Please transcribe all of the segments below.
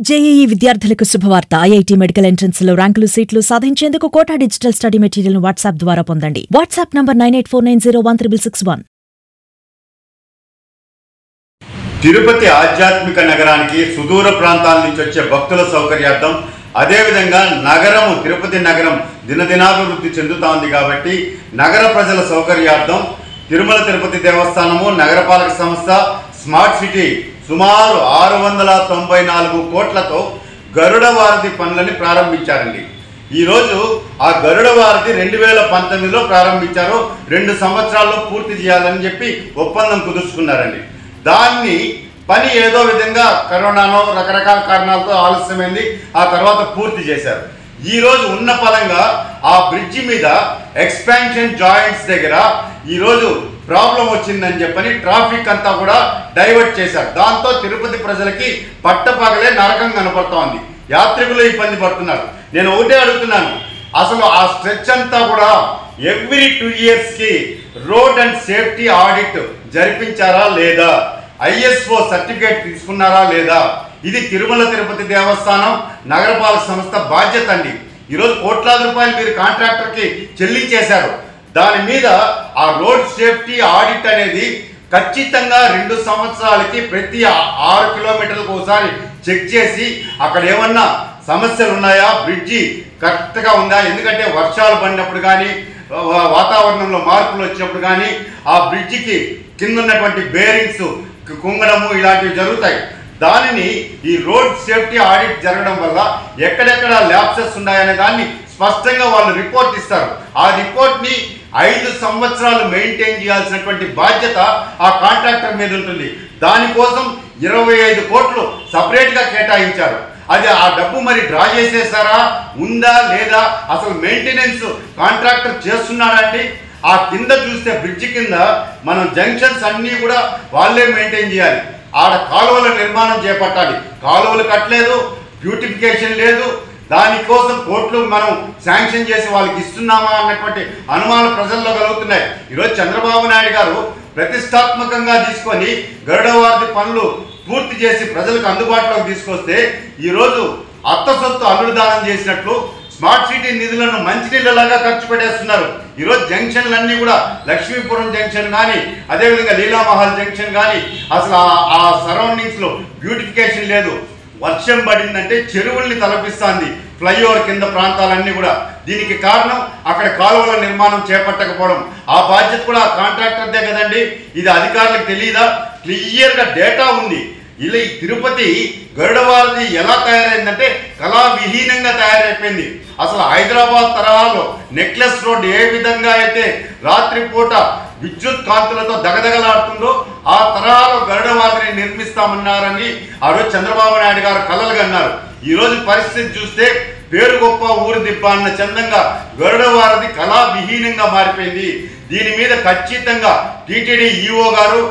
JEE విద్యార్థులకు శుభవార్త. IIT medical entrance లో ర్యాంకులు సీట్లు సాధించేందుకు కోటా డిజిటల్ స్టడీ మెటీరియల్ ను వాట్సాప్ ద్వారా పొందండి. WhatsApp number 9849016661. తిరుపతి ఆధ్యాత్మిక నగరానికి సుదూర ప్రాంతాల నుంచి వచ్చే భక్తుల సౌకర్యార్థం, అదేవిధంగా నగరము తిరుపతి నగరం దినదినాభివృద్ధి చెందుతోంది కాబట్టి నగర ప్రజల సౌకర్యార్థం తిరుమల తిరుపతి దేవస్థానము, నగరపాలక సంస్థ, స్మార్ట్ సిటీ సుమారు 694 కోట్లతో గరుడ వారధి పనులని ప్రారంభించారండి. ఈరోజు ఆ గరుడ వారధి 2019లో ప్రారంభించారు. 2 సంవత్సరాల్లో పూర్తి చేయాలని చెప్పి ఒప్పందం కుదుర్చుకున్నారండి. దాన్ని పని ఏదో విధంగా కరోనానో రకరకాల కారణాలతో ఆలస్యమైంది. ఆ తర్వాత పూర్తి చేశారు. ఈరోజు ఉన్న పరంగా ఆ బ్రిడ్జి మీద ఎక్స్పాన్షన్ జాయింట్స్ దగ్గర ఈరోజు ప్రాబ్లం వచ్చిందని చెప్పని ట్రాఫిక్ అంతా కూడా డైవర్ట్ చేశారు. దాంతో తిరుపతి ప్రజలకి పట్టపగలే నరకం కనపడుతోంది. యాత్రికులు ఇబ్బంది పడుతున్నారు. నేను ఒకటే అడుగుతున్నాను, అసలు ఆ స్ట్రెచ్ అంతా కూడా ఎవ్రీ 2 ఇయర్స్కి రోడ్ అండ్ సేఫ్టీ ఆడిట్ జరిపించారా లేదా, ఐఎస్ఓ సర్టిఫికేట్ తీసుకున్నారా లేదా, ఇది తిరుమల తిరుపతి దేవస్థానం నగరపాలక సంస్థ బాధ్యత అండి. ఈరోజు కోట్లాది రూపాయలు మీరు కాంట్రాక్టర్కి చెల్లించేశారు. దాని మీద ఆ రోడ్ సేఫ్టీ ఆడిట్ అనేది ఖచ్చితంగా 2 సంవత్సరాలకి ప్రతి 6 కిలోమీటర్లకు ఒకసారి చెక్ చేసి అక్కడ ఏమన్నా సమస్యలు ఉన్నాయా, బ్రిడ్జి కరెక్ట్గా ఉందా. ఎందుకంటే వర్షాలు పడినప్పుడు కానీ, వాతావరణంలో మార్పులు వచ్చినప్పుడు కానీ ఆ బ్రిడ్జికి కింద ఉన్నటువంటి బేరింగ్స్ కుంగడము ఇలాంటివి జరుగుతాయి. దానిని ఈ రోడ్ సేఫ్టీ ఆడిట్ జరగడం వల్ల ఎక్కడెక్కడ ల్యాప్సెస్ ఉన్నాయనే దాన్ని స్పష్టంగా వాళ్ళు రిపోర్ట్ ఇస్తారు. ఆ రిపోర్ట్ని 5 సంవత్సరాలు మెయింటైన్ చేయాల్సినటువంటి బాధ్యత ఆ కాంట్రాక్టర్ మీద ఉంటుంది. దానికోసం 25 కోట్లు సపరేట్గా కేటాయించారు. అది ఆ డబ్బు మరి డ్రా చేసేసారా, ఉందా లేదా, అసలు మెయింటెనెన్స్ కాంట్రాక్టర్ చేస్తున్నాడండి. ఆ కింద చూస్తే బ్రిడ్జి కింద మనం జంక్షన్స్ అన్నీ కూడా వాళ్ళే మెయింటైన్ చేయాలి. ఆడ కాలువల నిర్మాణం చేపట్టాలి. కాలువలు కట్టలేదు, బ్యూటిఫికేషన్ లేదు. దానికోసం కోట్లు మనం శాంక్షన్ చేసి వాళ్ళకి ఇస్తున్నామా అన్నటువంటి అనుమానాలు ప్రజల్లో కలుగుతున్నాయి. ఈరోజు చంద్రబాబు నాయుడు గారు ప్రతిష్టాత్మకంగా తీసుకొని గరుడ వారధి పనులు పూర్తి చేసి ప్రజలకు అందుబాటులోకి తీసుకొస్తే ఈరోజు అత్త సొత్తు అల్లుడు దానం చేసినట్లు స్మార్ట్ సిటీ నిధులను మంచినీళ్ళలాగా ఖర్చు పెట్టేస్తున్నారు. ఈరోజు జంక్షన్లన్నీ కూడా లక్ష్మీపురం జంక్షన్ కానీ, అదేవిధంగా లీలామహల్ జంక్షన్ కానీ అసలు ఆ సరౌండింగ్స్లో బ్యూటిఫికేషన్ లేదు. వర్షం పడిందంటే చెరువుల్ని తలపిస్తుంది ఫ్లైఓవర్ కింద ప్రాంతాలన్నీ కూడా. దీనికి కారణం అక్కడ కాలువల నిర్మాణం చేపట్టకపోవడం. ఆ బాధ్యత కూడా కాంట్రాక్టర్దే కదండి. ఇది అధికారులకు తెలియదా? క్లియర్గా డేటా ఉంది. ఇలా ఈ తిరుపతి గరుడ వారధి ఎలా తయారైందంటే కళావిహీనంగా తయారైపోయింది. అసలు హైదరాబాద్ తరహాలో నెక్లెస్ రోడ్ ఏ విధంగా అయితే రాత్రిపూట విద్యుత్ కాంతులతో దగదగలాడుతుందో ఆ తరహాలో గరుడ వారధిని నిర్మిస్తామన్నారని ఆ రోజు చంద్రబాబు నాయుడు గారు కలలు కన్నారు. ఈరోజు పరిస్థితి చూస్తే పేరు గొప్ప ఊరు దిబ్బ అన్న చందంగా గరుడ వారధి కళావిహీనంగా మారిపోయింది. దీని మీద ఖచ్చితంగా టీటీడీ ఈఓ గారు,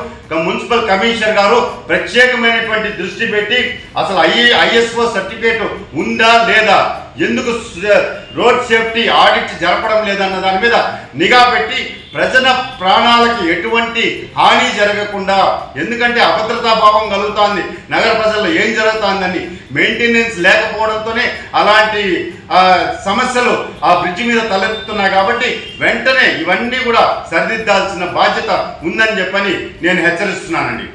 మున్సిపల్ కమిషనర్ గారు ప్రత్యేకమైనటువంటి దృష్టి పెట్టి అసలు ఐఎస్ఓ సర్టిఫికేట్ ఉందా లేదా, ఎందుకు రోడ్ సేఫ్టీ ఆడిట్ జరపడం లేదన్న దాని మీద నిఘా పెట్టి ప్రజల ప్రాణాలకి ఎటువంటి హాని జరగకుండా, ఎందుకంటే అభద్రతా భావం కలుగుతోంది నగర ప్రజల్లో, ఏం జరుగుతుందని మెయింటెనెన్స్ లేకపోవడంతోనే అలాంటి సమస్యలు ఆ బ్రిడ్జి మీద తలెత్తుతున్నాయి. కాబట్టి వెంటనే ఇవన్నీ కూడా సరిదిద్దాల్సిన బాధ్యత ఉందని చెప్పని నేను హెచ్చరిస్తున్నానండి.